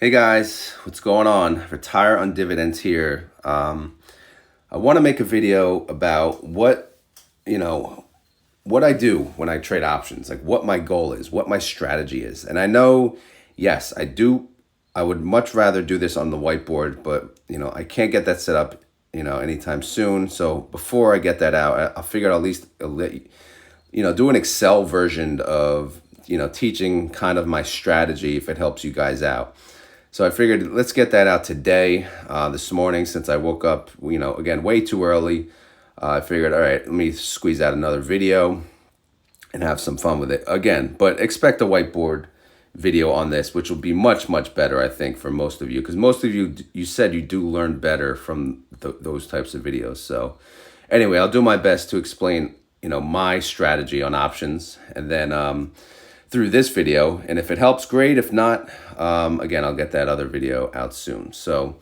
Hey guys, what's going on? Retire on Dividends here. I want to make a video about you know, what I do when I trade options, like what my goal is, what my strategy is. And I know, yes, I would much rather do this on the whiteboard, but I can't get that set up, anytime soon. So before I get that out, I figured I'll at least do an Excel version of, teaching kind of my strategy if it helps you guys out. So I figured let's get that out today, this morning, since I woke up, again, way too early. I figured, all right, let me squeeze out another video and have some fun with it again. But expect a whiteboard video on this, which will be much, much better, I think, for most of you. Because most of you said you do learn better from those types of videos. So anyway, I'll do my best to explain, my strategy on options. And then through this video, and if it helps, great. If not, again, I'll get that other video out soon. So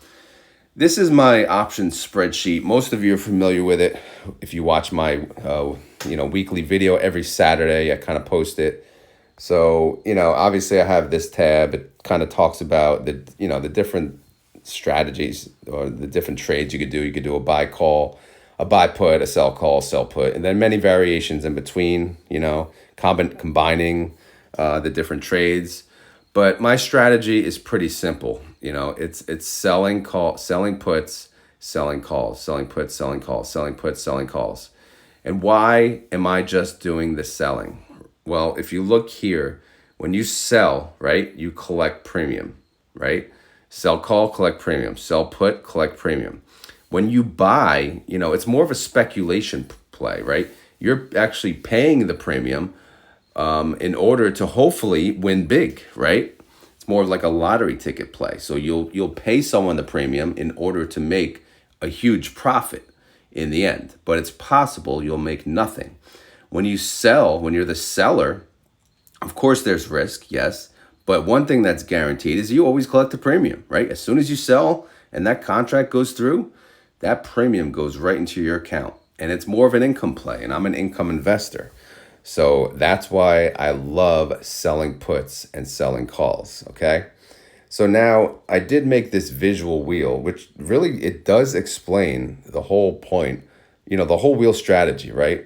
this is my options spreadsheet. Most of you are familiar with it. If you watch my weekly video every Saturday, I kind of post it. So obviously I have this tab. It kind of talks about the different strategies or the different trades you could do. You could do a buy call, a buy put, a sell call, sell put, and then many variations in between. Combining the different trades. But my strategy is pretty simple. It's selling puts, selling calls, selling puts, selling calls, selling puts, selling calls. And why am I just doing the selling? Well, if you look here, when you sell, right, you collect premium, right? Sell call, collect premium. Sell put, collect premium. When you buy, it's more of a speculation play, right? You're actually paying the premium in order to hopefully win big, right? It's more like a lottery ticket play. So you'll pay someone the premium in order to make a huge profit in the end. But it's possible you'll make nothing. When you sell, when you're the seller, of course there's risk, yes. But one thing that's guaranteed is you always collect the premium, right? As soon as you sell and that contract goes through, that premium goes right into your account. And it's more of an income play. And I'm an income investor. So that's why I love selling puts and selling calls, okay? So now I did make this visual wheel, which really, it does explain the whole point, the whole wheel strategy, right?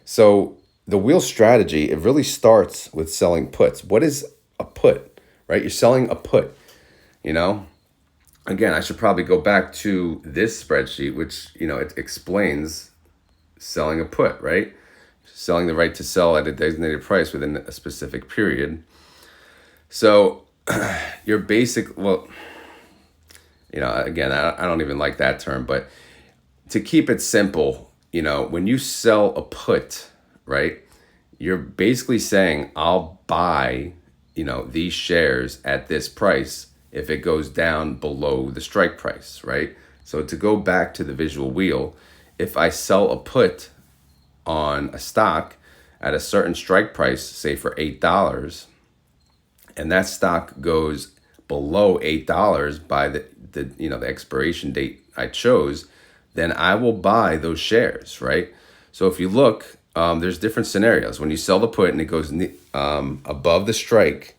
So the wheel strategy, it really starts with selling puts. What is a put, right? You're selling a put, Again, I should probably go back to this spreadsheet, which, it explains selling a put, right? Selling the right to sell at a designated price within a specific period. So your basic, again, I don't even like that term, but to keep it simple, when you sell a put, right, you're basically saying, I'll buy, these shares at this price if it goes down below the strike price, right? So to go back to the visual wheel, if I sell a put on a stock at a certain strike price, say for $8, and that stock goes below $8 by the expiration date I chose, then I will buy those shares, right? So if you look, there's different scenarios. When you sell the put and it goes above the strike,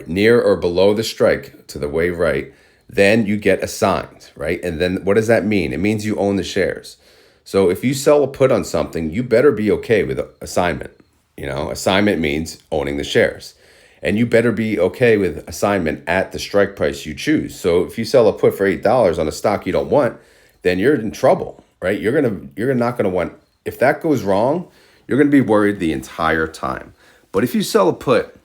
near or below the strike to the way right, then you get assigned, right? And then what does that mean? It means you own the shares. So if you sell a put on something, you better be okay with assignment. Assignment means owning the shares. And you better be okay with assignment at the strike price you choose. So if you sell a put for $8 on a stock you don't want, then you're in trouble, right? You're not gonna want, if that goes wrong, you're gonna be worried the entire time. But if you sell a put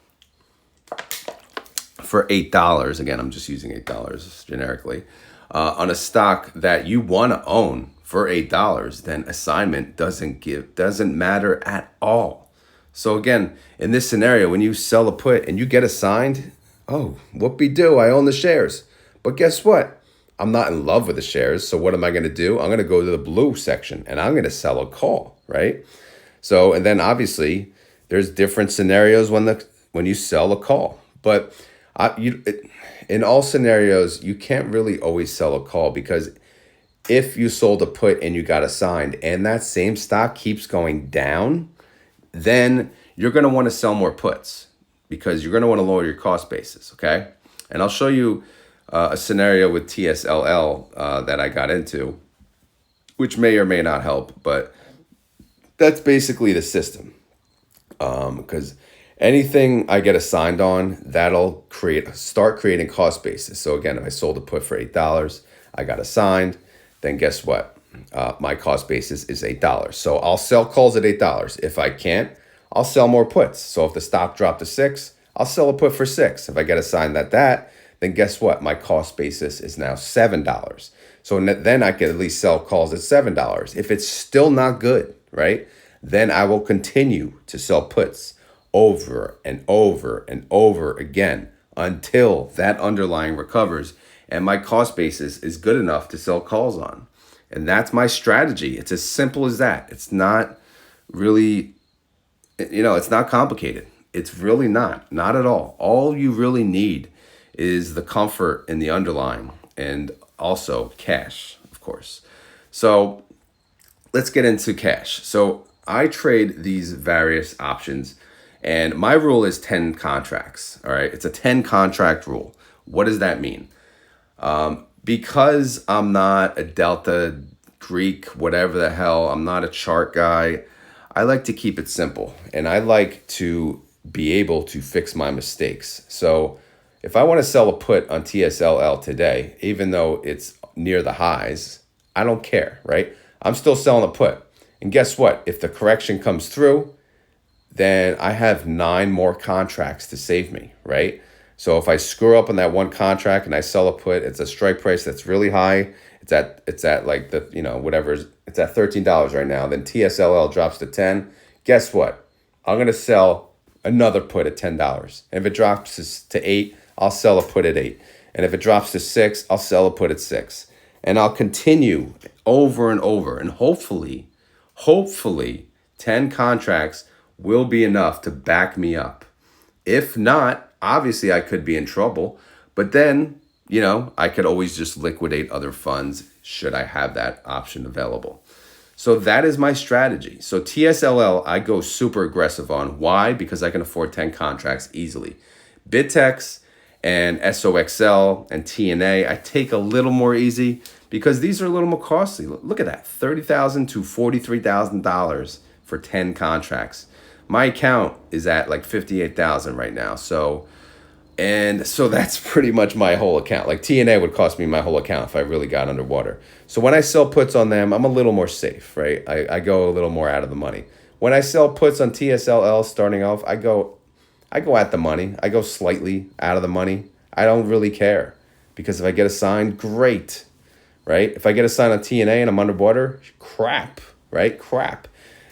for $8, again, I'm just using $8 generically, on a stock that you wanna own for $8, then assignment doesn't matter at all. So again, in this scenario, when you sell a put and you get assigned, oh, whoopee-doo, I own the shares. But guess what? I'm not in love with the shares. So what am I going to do? I'm going to go to the blue section and I'm going to sell a call, right? So, and then obviously there's different scenarios when you sell a call. But in all scenarios, you can't really always sell a call, because if you sold a put and you got assigned and that same stock keeps going down, then you're going to want to sell more puts, because you're going to want to lower your cost basis, okay? And I'll show you a scenario with TSLL that I got into, which may or may not help, but that's basically the system. Because anything I get assigned on, that'll start creating cost basis. So again, if I sold a put for $8, I got assigned, then guess what? My cost basis is $8. So I'll sell calls at $8. If I can't, I'll sell more puts. So if the stock dropped to 6, I'll sell a put for 6. If I get assigned that, then guess what? My cost basis is now $7. So then I can at least sell calls at $7. If it's still not good, right? Then I will continue to sell puts over and over and over again until that underlying recovers and my cost basis is good enough to sell calls on. And that's my strategy. It's as simple as that. It's not really, it's not complicated. It's really not at all. All you really need is the comfort in the underlying and also cash, of course. So let's get into cash. So I trade these various options and my rule is 10 contracts. All right. It's a 10 contract rule. What does that mean? Because I'm not a Delta, Greek, whatever the hell, I'm not a chart guy. I like to keep it simple and I like to be able to fix my mistakes. So if I want to sell a put on TSLL today, even though it's near the highs, I don't care, right? I'm still selling a put. And guess what? If the correction comes through, then I have 9 more contracts to save me, right? So if I screw up on that one contract and I sell a put, it's a strike price that's really high. It's at like the, whatever, it's at $13 right now. Then TSLL drops to 10. Guess what? I'm going to sell another put at $10. And if it drops to 8, I'll sell a put at 8. And if it drops to 6, I'll sell a put at 6. And I'll continue over and over. And hopefully 10 contracts will be enough to back me up. If not, obviously I could be in trouble, but then, I could always just liquidate other funds should I have that option available. So that is my strategy. So TSLL, I go super aggressive on. Why? Because I can afford 10 contracts easily. BitTEX and SOXL and TNA, I take a little more easy because these are a little more costly. Look at that, $30,000 to $43,000 for 10 contracts. My account is at like 58,000 right now. So that's pretty much my whole account. Like TNA would cost me my whole account if I really got underwater. So when I sell puts on them, I'm a little more safe, right? I go a little more out of the money. When I sell puts on TSLL starting off, I go at the money. I go slightly out of the money. I don't really care because if I get assigned, great, right? If I get assigned on TNA and I'm underwater, crap, right? Crap.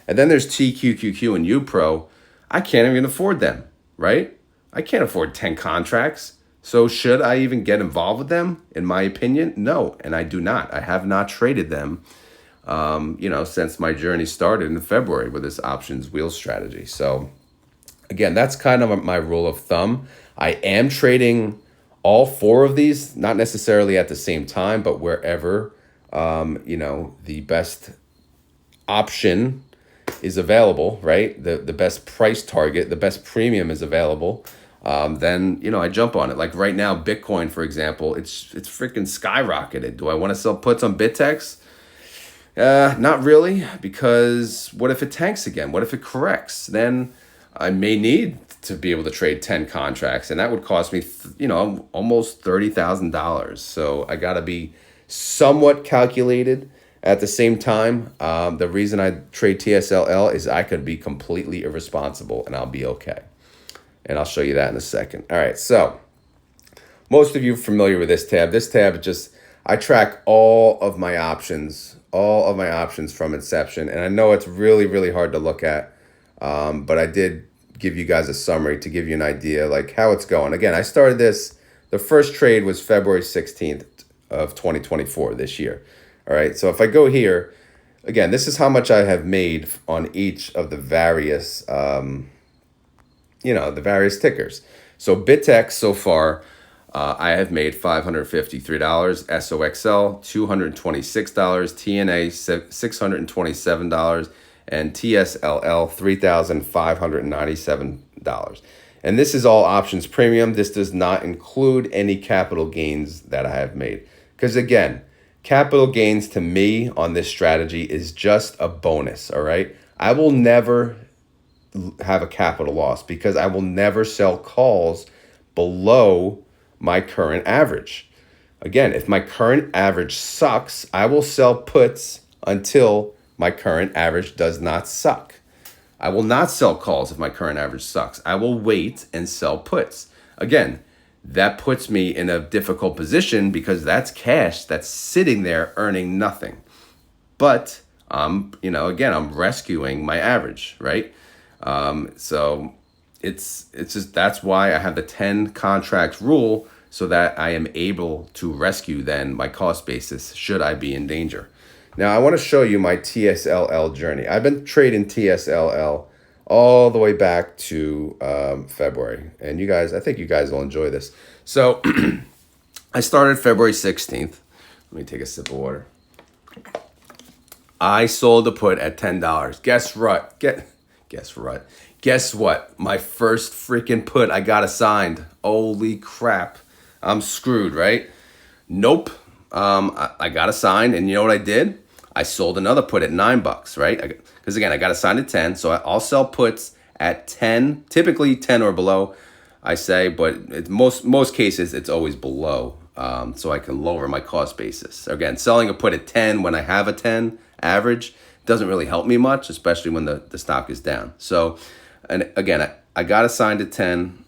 And then there's TQQQ and UPRO. I can't even afford them, right? I can't afford 10 contracts. So should I even get involved with them? In my opinion, no. And I do not. I have not traded them, since my journey started in February with this options wheel strategy. So again, that's kind of my rule of thumb. I am trading all 4 of these, not necessarily at the same time, but wherever, the best option is available, right? The best price target, the best premium is available. Then I jump on it. Like right now, Bitcoin, for example, it's freaking skyrocketed. Do I want to sell puts on BitTEX? Not really, because what if it tanks again? What if it corrects? Then I may need to be able to trade 10 contracts, and that would cost me, almost $30,000. So I got to be somewhat calculated. At the same time, the reason I trade TSLL is I could be completely irresponsible and I'll be okay. And I'll show you that in a second. All right, so most of you are familiar with this tab. This tab I track all of my options from inception. And I know it's really, really hard to look at, but I did give you guys a summary to give you an idea like how it's going. Again, I started this, the first trade was February 16th of 2024 this year. All right, so if I go here, again, this is how much I have made on each of the various, the various tickers. So BitTEX so far, I have made $553, SOXL $226, TNA $627, and TSLL $3,597. And this is all options premium. This does not include any capital gains that I have made. Because again, capital gains to me on this strategy is just a bonus, all right? I will never have a capital loss because I will never sell calls below my current average. Again, if my current average sucks, I will sell puts until my current average does not suck. I will not sell calls if my current average sucks. I will wait and sell puts. Again, that puts me in a difficult position because that's cash that's sitting there earning nothing. But again, I'm rescuing my average, right? So it's just that's why I have the 10 contracts rule so that I am able to rescue then my cost basis should I be in danger. Now I want to show you my TSLL journey. I've been trading TSLL all the way back to February, and I think you guys will enjoy this. So I started February 16th. Let me take a sip of water. I sold a put at $10. Guess what? My first freaking put I got assigned. Holy crap. I'm screwed, right? Nope. I got assigned, and you know what I did? I sold another put at $9, right? Because again, I got assigned at 10, so I'll sell puts at 10, typically 10 or below, I say, but most cases it's always below, so I can lower my cost basis. Again, selling a put at 10 when I have a 10 average doesn't really help me much, especially when the stock is down. So, and again, I got assigned at 10.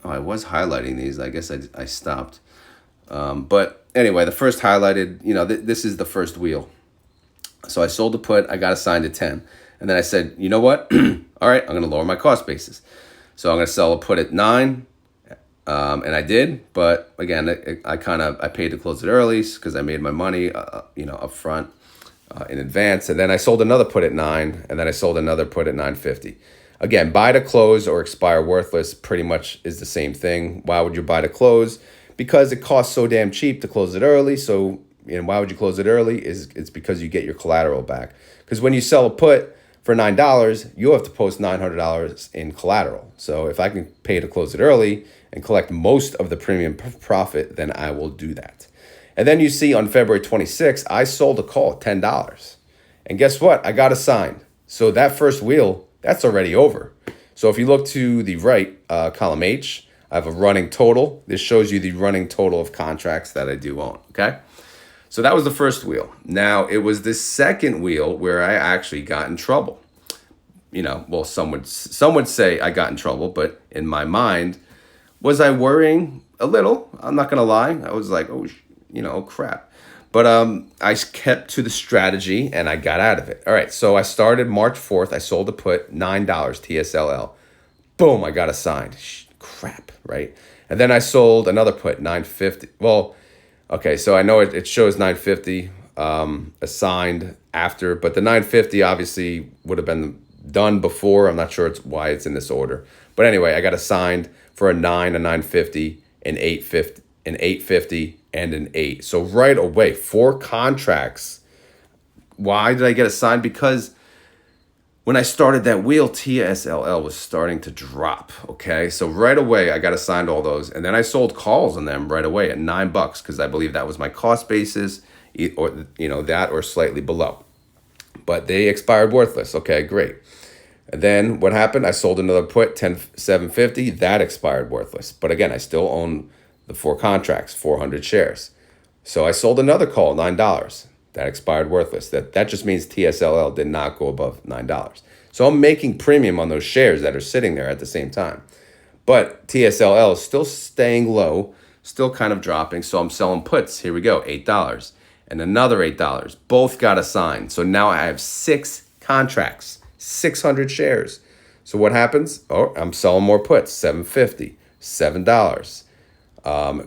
Oh, I was highlighting these. I guess I stopped. But anyway, the first highlighted, this is the first wheel. So I sold the put, I got assigned at 10. And then I said, you know what? All right, I'm going to lower my cost basis. So I'm going to sell a put at 9. And I did, but again, I paid to close it early because I made my money, up front in advance. And then I sold another put at 9, and then I sold another put at 9.50. Again, buy to close or expire worthless pretty much is the same thing. Why would you buy to close? Because it costs so damn cheap to close it early. So, why would you close it early? It's because you get your collateral back. Because when you sell a put for $9, you have to post $900 in collateral. So if I can pay to close it early and collect most of the premium profit, then I will do that. And then you see on February 26th, I sold a call at $10. And guess what? I got assigned. So that first wheel, that's already over. So if you look to the right, column H, I have a running total. This shows you the running total of contracts that I do own, okay? So that was the first wheel. Now, it was the second wheel where I actually got in trouble. Well, some would say I got in trouble, but in my mind, was I worrying a little? I'm not going to lie. I was like, oh, crap. But I kept to the strategy, and I got out of it. All right, so I started March 4th. I sold a put, $9 TSLL. Boom, I got assigned. Crap, right? And then I sold another put, $9.50. Well, okay, so I know it shows $9.50 assigned after, but the $9.50 obviously would have been done before. I'm not sure why it's in this order. But anyway, I got assigned for a 9, a 9.50, an 8.50, an 8.50, and an 8. So right away, 4 contracts. Why did I get assigned? Because when I started that wheel, TSLL was starting to drop, okay? So right away, I got assigned all those. And then I sold calls on them right away at $9 because I believe that was my cost basis, or that or slightly below. But they expired worthless. Okay, great. And then what happened? I sold another put, 750. That expired worthless. But again, I still own the 4 contracts, 400 shares. So I sold another call, $9. That expired worthless. That just means TSLL did not go above $9. So I'm making premium on those shares that are sitting there at the same time. But TSLL is still staying low, still kind of dropping. So I'm selling puts. Here we go, $8. And another $8. Both got assigned. So now I have 6 contracts, 600 shares. So what happens? Oh, I'm selling more puts, $7.50, $7.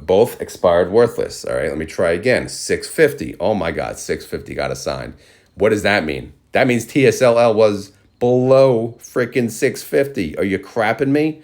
Both expired worthless. All right, let me try again. $6.50. Oh my God, $6.50 got assigned. What does that mean? That means TSLL was below freaking $6.50. Are you crapping me?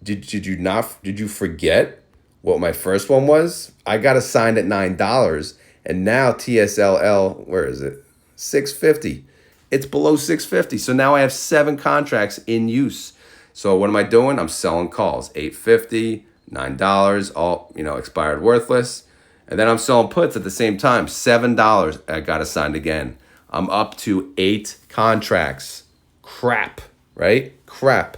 Did you forget what my first one was? I got assigned at $9, and now TSLL, where is it? $6.50. It's below $6.50. So now I have 7 contracts in use. So what am I doing? I'm selling calls, $8.50, $9, all, expired worthless. And then I'm selling puts at the same time, $7. I got assigned again. I'm up to 8 contracts. Crap, right? Crap.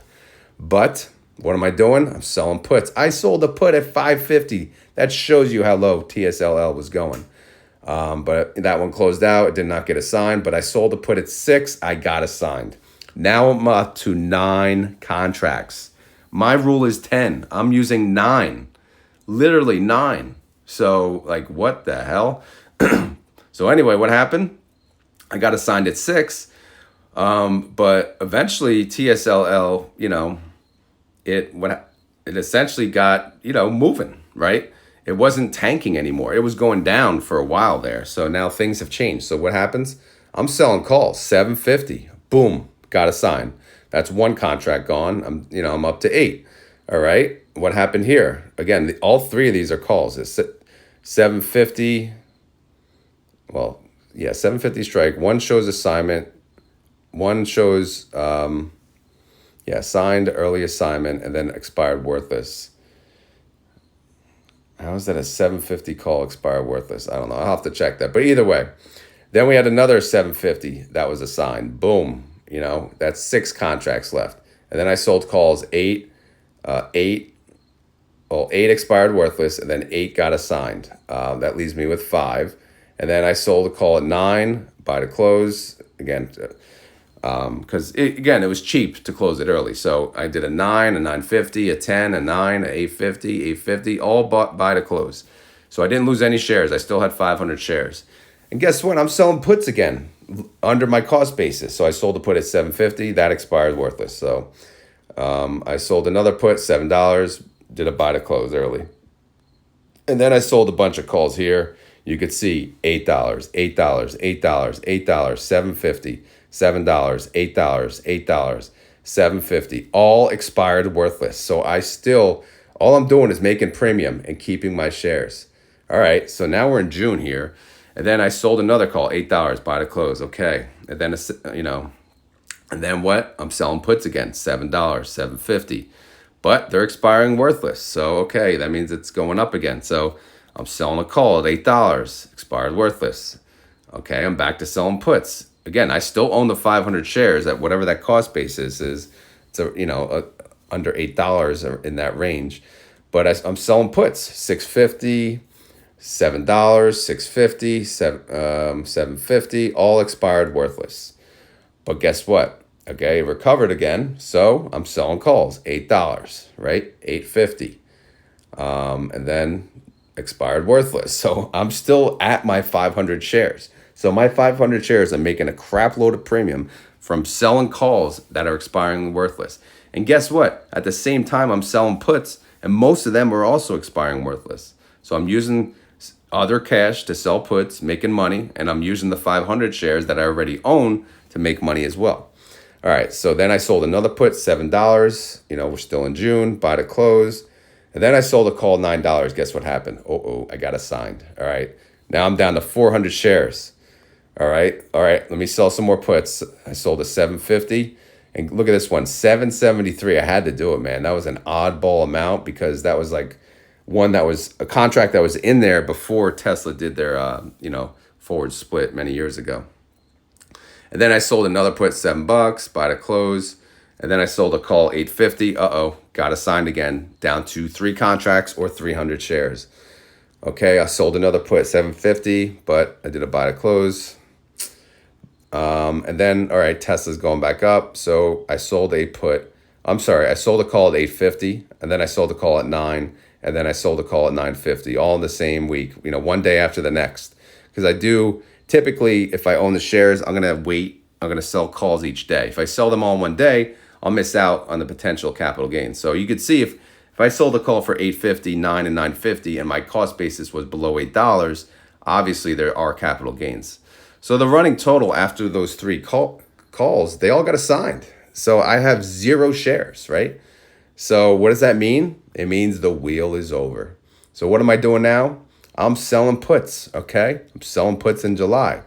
But what am I doing? I'm selling puts. I sold a put at 550. That shows you how low TSLL was going. But that one closed out. It did not get assigned. But I sold a put at 6. I got assigned. Now I'm up to 9 contracts. My rule is 10. I'm using 9. Literally 9. So, like, what the hell? So anyway, what happened? I got assigned at 6. But eventually TSLL, it essentially got, moving, right? It wasn't tanking anymore. It was going down for a while there. So now things have changed. So what happens? I'm selling calls, 750. Boom, got assigned. That's 1 contract gone. I'm up to 8. All right. What happened here? Again, all 3 of these are calls. It's 750. Well, yeah, 750 strike. 1 shows assignment. 1 shows, signed early assignment, and then expired worthless. How is that a 750 call expired worthless? I don't know. I'll have to check that. But either way, then we had another 750 that was assigned. Boom. That's 6 contracts left. And then I sold calls 8 expired worthless, and then 8 got assigned. That leaves me with 5. And then I sold a call at 9, buy to close. Again, because it was cheap to close it early. So I did a 9, a 950, a 10, a 9, a 850, 850, all bought buy to close. So I didn't lose any shares. I still had 500 shares. And guess what? I'm selling puts again under my cost basis. So I sold a put at 750. That expired worthless. So I sold another put, $7, did a buy to close early. And then I sold a bunch of calls here. You could see $8, $8, $8, $8, $7.50, $7, $8, $8, $7.50, all expired worthless. So all I'm doing is making premium and keeping my shares. All right, so now we're in June here. And then I sold another call, $8, buy to close. Okay. And then, and then what? I'm selling puts again, $7, $7.50. But they're expiring worthless. So, okay, that means it's going up again. So I'm selling a call at $8, expired worthless. Okay, I'm back to selling puts. Again, I still own the 500 shares at whatever that cost basis is. It's under $8 or in that range. But I'm selling puts, $6.50, $7, $6.50, $7.50, all expired worthless. But guess what? Okay, it recovered again. So I'm selling calls, $8, right? $8.50. And then expired worthless. So I'm still at my 500 shares. So my 500 shares are making a crap load of premium from selling calls that are expiring worthless. And guess what? At the same time, I'm selling puts, and most of them are also expiring worthless. So I'm using other cash to sell puts, making money, and I'm using the 500 shares that I already own to make money as well. All right, so then I sold another put, $7. We're still in June, buy to close. And then I sold a call, $9. Guess what happened? I got assigned. All right, now I'm down to 400 shares. All right, let me sell some more puts. I sold a 750. And look at this one, 773. I had to do it, man. That was an oddball amount because that was like one that was a contract that was in there before Tesla did their, forward split many years ago. And then I sold another put, $7, buy to close. And then I sold a call, $850. Got assigned again, down to 3 contracts or 300 shares. Okay, I sold another put, $750, but I did a buy to close. And then, all right, Tesla's going back up. So I sold a call at $850, and then I sold a call at $9, and then I sold a call at $950, all in the same week, one day after the next. Because I do, typically, if I own the shares, I'm going to sell calls each day. If I sell them all in one day, I'll miss out on the potential capital gains. So you could see if I sold a call for $850, $9, and $950, and my cost basis was below $8, obviously there are capital gains. So the running total after those 3 calls, they all got assigned. So I have 0 shares, right? So what does that mean? It means the wheel is over. So what am I doing now? I'm selling puts, okay? I'm selling puts in July.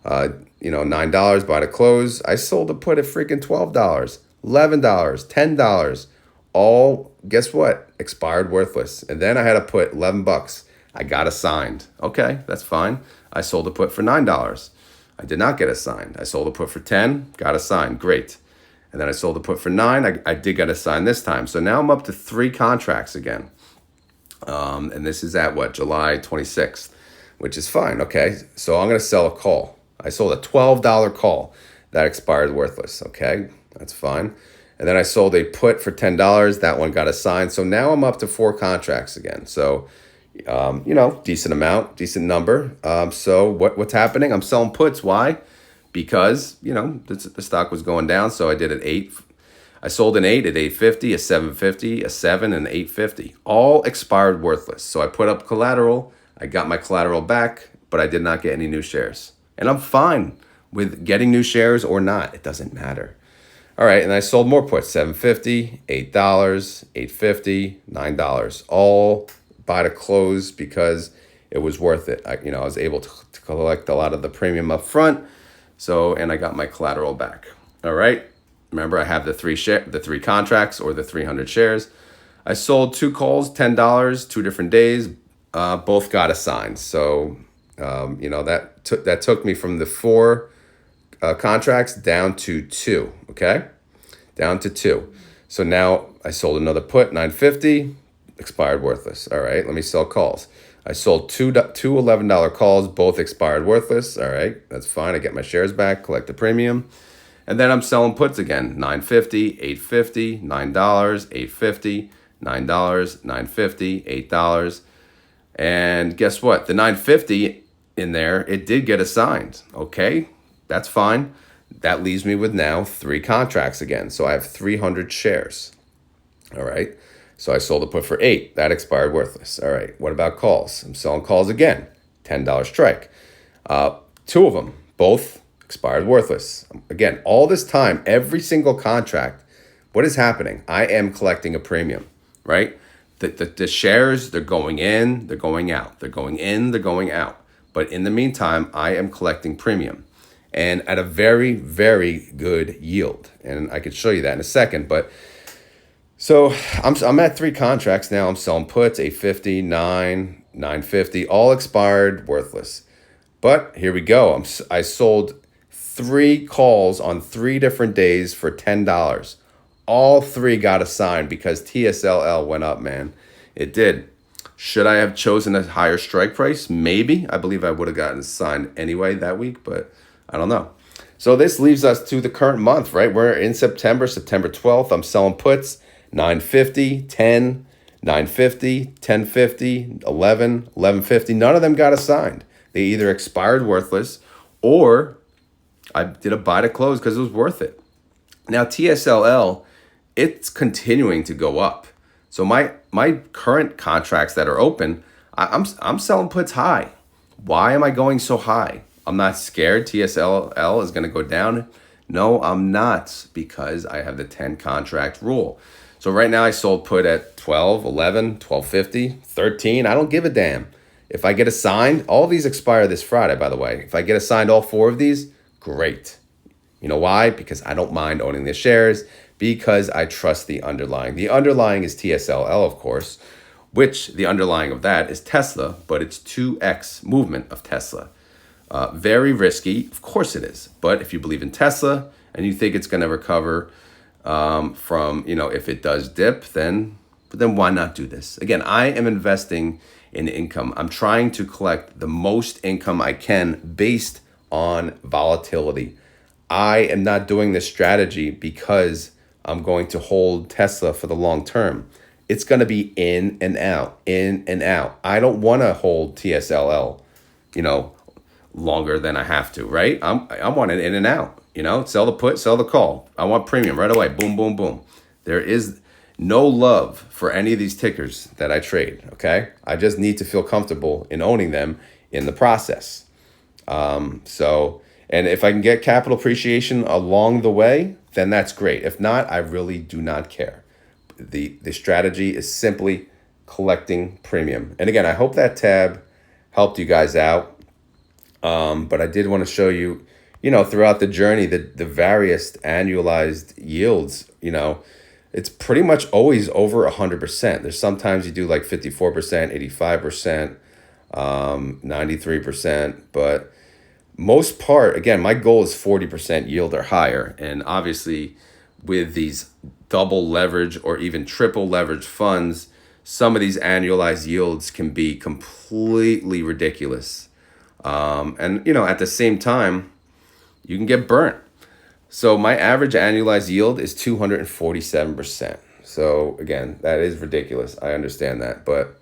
$9 buy to close. I sold a put at freaking $12. $11, $10, all, guess what? Expired worthless. And then I had to put 11 bucks. I got assigned. Okay, that's fine. I sold a put for $9. I did not get assigned. I sold a put for 10, got assigned. Great. And then I sold a put for 9. I did get assigned this time. So now I'm up to 3 contracts again. And this is at what? July 26th, which is fine. Okay, so I'm going to sell a call. I sold a $12 call that expired worthless. Okay, that's fine. And then I sold a put for $10. That one got assigned. So now I'm up to 4 contracts again. So, decent amount, decent number. So what's happening? I'm selling puts. Why? Because, the stock was going down. So I did an 8. I sold an 8 at 850, a 750, a 7, and 850. All expired worthless. So I put up collateral. I got my collateral back, but I did not get any new shares. And I'm fine with getting new shares or not. It doesn't matter. All right, and I sold more puts, $750, $8, $850, $9. All by the close because it was worth it. I was able to collect a lot of the premium up front. So, and I got my collateral back. All right. Remember, I have the 3 contracts or the 300 shares. I sold 2 calls, $10, 2 different days. Both got assigned. So, that took me from the 4 contracts down to 2. Okay, down to 2. So now I sold another put, $950, expired worthless. All right, let me sell calls. I sold two $11 calls, both expired worthless. All right, that's fine. I get my shares back, collect the premium. And then I'm selling puts again, $950, $850, $9, $850, $9, $950, $8. And guess what? The $950 in there, it did get assigned. Okay, that's fine. That leaves me with now 3 contracts again. So I have 300 shares. All right. So I sold a put for 8. That expired worthless. All right. What about calls? I'm selling calls again. $10 strike. 2 of them, both expired worthless. Again, all this time, every single contract, what is happening? I am collecting a premium, right? The shares, they're going in, they're going out. They're going in, they're going out. But in the meantime, I am collecting premium and at a very, very good yield. And I could show you that in a second. But so I'm at 3 contracts now. I'm selling puts, 850, 9, 950, all expired, worthless. But here we go. I sold 3 calls on 3 different days for $10. All 3 got assigned because TSLL went up, man. It did. Should I have chosen a higher strike price? Maybe. I believe I would have gotten assigned anyway that week, but I don't know. So this leaves us to the current month, right? We're in September 12th. I'm selling puts, 950, 10, 950, 1050, 11, 1150. None of them got assigned. They either expired worthless or I did a buy to close because it was worth it. Now TSLL, it's continuing to go up. So my current contracts that are open, I'm selling puts high. Why am I going so high? I'm not scared TSLL is going to go down. No, I'm not, because I have the 10 contract rule. So right now I sold put at 12, 11, 1250, 13. I don't give a damn. If I get assigned, all of these expire this Friday, by the way. If I get assigned all 4 of these, great. You know why? Because I don't mind owning the shares, because I trust the underlying. The underlying is TSLL, of course, which the underlying of that is Tesla, but it's 2x movement of Tesla. Very risky. Of course it is. But if you believe in Tesla and you think it's going to recover from, if it does dip, then why not do this? Again, I am investing in income. I'm trying to collect the most income I can based on volatility. I am not doing this strategy because I'm going to hold Tesla for the long term. It's going to be in and out, in and out. I don't want to hold TSLL, longer than I have to, right? I want it in and out, sell the put, sell the call. I want premium right away. Boom, boom, boom. There is no love for any of these tickers that I trade, okay? I just need to feel comfortable in owning them in the process. And if I can get capital appreciation along the way, then that's great. If not, I really do not care. The strategy is simply collecting premium. And again, I hope that tab helped you guys out. But I did want to show you, throughout the journey, the various annualized yields, it's pretty much always over 100%. There's sometimes you do like 54%, 85%, 93%, but most part, again, my goal is 40% yield or higher. And obviously, with these double leverage or even triple leverage funds, some of these annualized yields can be completely ridiculous. And, at the same time, you can get burnt. So my average annualized yield is 247%. So again, that is ridiculous. I understand that. But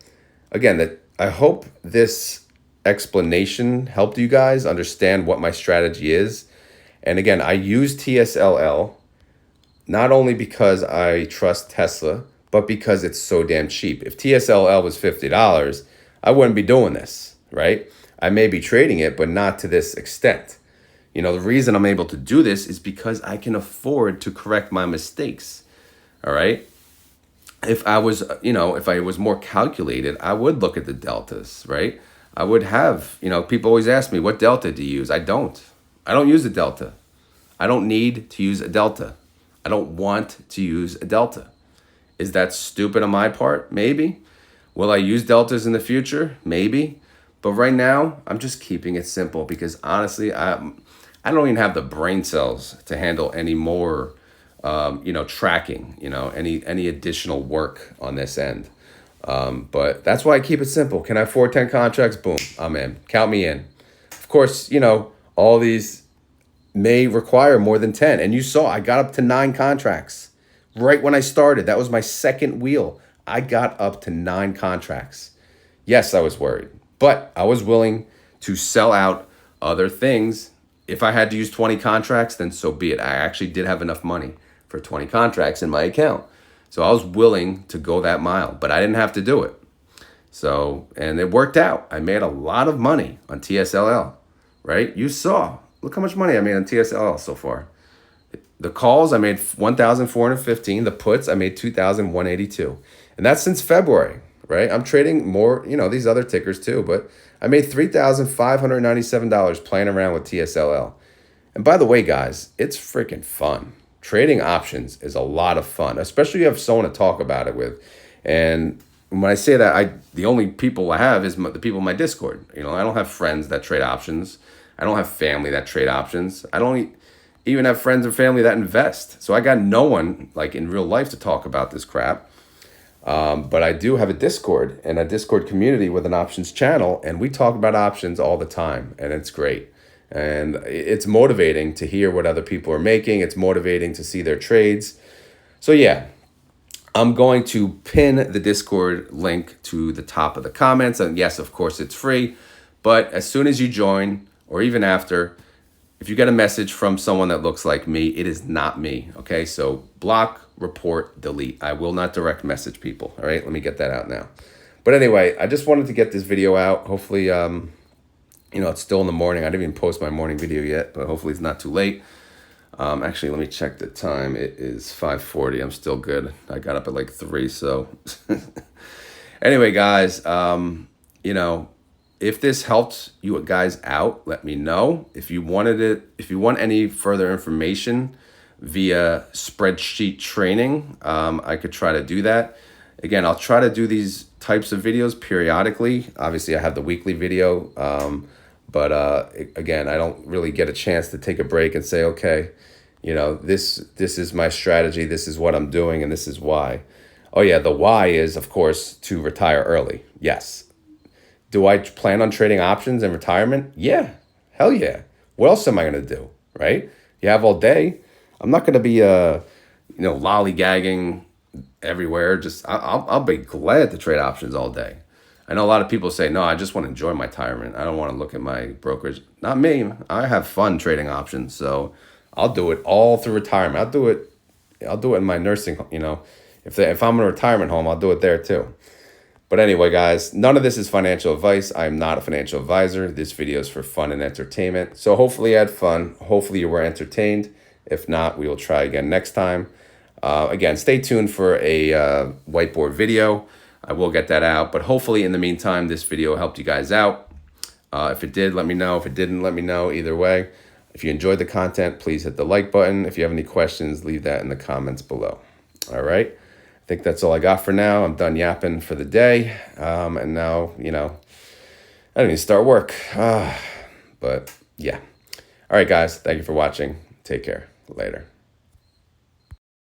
again, that I hope this explanation helped you guys understand what my strategy is. And again, I use TSLL not only because I trust Tesla, but because it's so damn cheap. If TSLL was $50, I wouldn't be doing this, right? I may be trading it, but not to this extent. The reason I'm able to do this is because I can afford to correct my mistakes. All right. If I was, if I was more calculated, I would look at the deltas, right? I would have, people always ask me, what delta do you use? I don't use a delta. I don't need to use a delta. I don't want to use a delta. Is that stupid on my part? Maybe. Will I use deltas in the future? Maybe. But right now, I'm just keeping it simple because honestly, I don't even have the brain cells to handle any more, tracking, any additional work on this end. But that's why I keep it simple. Can I afford 10 contracts? Boom, I'm in. Count me in. Of course, all these may require more than 10. And you saw I got up to 9 contracts right when I started. That was my second wheel. I got up to 9 contracts. Yes, I was worried, but I was willing to sell out other things. If I had to use 20 contracts, then so be it. I actually did have enough money for 20 contracts in my account. So I was willing to go that mile, but I didn't have to do it. So, and it worked out. I made a lot of money on TSLL, right? You saw, look how much money I made on TSLL so far. The calls, I made 1,415. The puts, I made 2,182. And that's since February, right? I'm trading more, these other tickers too, but I made $3,597 playing around with TSLL. And by the way, guys, it's freaking fun. Trading options is a lot of fun, especially if you have someone to talk about it with. And when I say that, the only people I have is the people in my Discord. I don't have friends that trade options. I don't have family that trade options. I don't even have friends or family that invest. So I got no one like in real life to talk about this crap. But I do have a Discord and a Discord community with an options channel, and we talk about options all the time, and it's great. And it's motivating to hear what other people are making. It's motivating to see their trades. So yeah, I'm going to pin the Discord link to the top of the comments. And yes, of course, it's free. But as soon as you join, or even after, if you get a message from someone that looks like me, it is not me. Okay, so block, report, delete. I will not direct message people. All right, let me get that out now. But anyway, I just wanted to get this video out. Hopefully, it's still in the morning. I didn't even post my morning video yet, but hopefully it's not too late. Actually, let me check the time. It is 5:40. I'm still good. I got up at like 3, so. Anyway, guys, if this helped you guys out, let me know. If you want any further information via spreadsheet training, I could try to do that. Again, I'll try to do these types of videos periodically. Obviously, I have the weekly video, but again, I don't really get a chance to take a break and say, okay, this is my strategy, this is what I'm doing, and this is why. Oh yeah, the why is, of course, to retire early. Yes. Do I plan on trading options in retirement? Yeah, hell yeah. What else am I going to do, right? You have all day. I'm not going to be, lollygagging everywhere. I'll be glad to trade options all day. I know a lot of people say, no, I just want to enjoy my retirement. I don't want to look at my brokerage. Not me. I have fun trading options. So I'll do it all through retirement. I'll do it in my nursing, if I'm in a retirement home, I'll do it there too. But anyway, guys, none of this is financial advice. I'm not a financial advisor. This video is for fun and entertainment. So hopefully you had fun. Hopefully you were entertained. If not, we will try again next time. Again, stay tuned for a whiteboard video. I will get that out. But hopefully in the meantime, this video helped you guys out. If it did, let me know. If it didn't, let me know. Either way, If you enjoyed the content, please hit the like button. If you have any questions, leave that in the comments below. All right. I think that's all I got for now. I'm done yapping for the day. And now, I don't need to start work. But yeah. All right, guys. Thank you for watching. Take care. Later.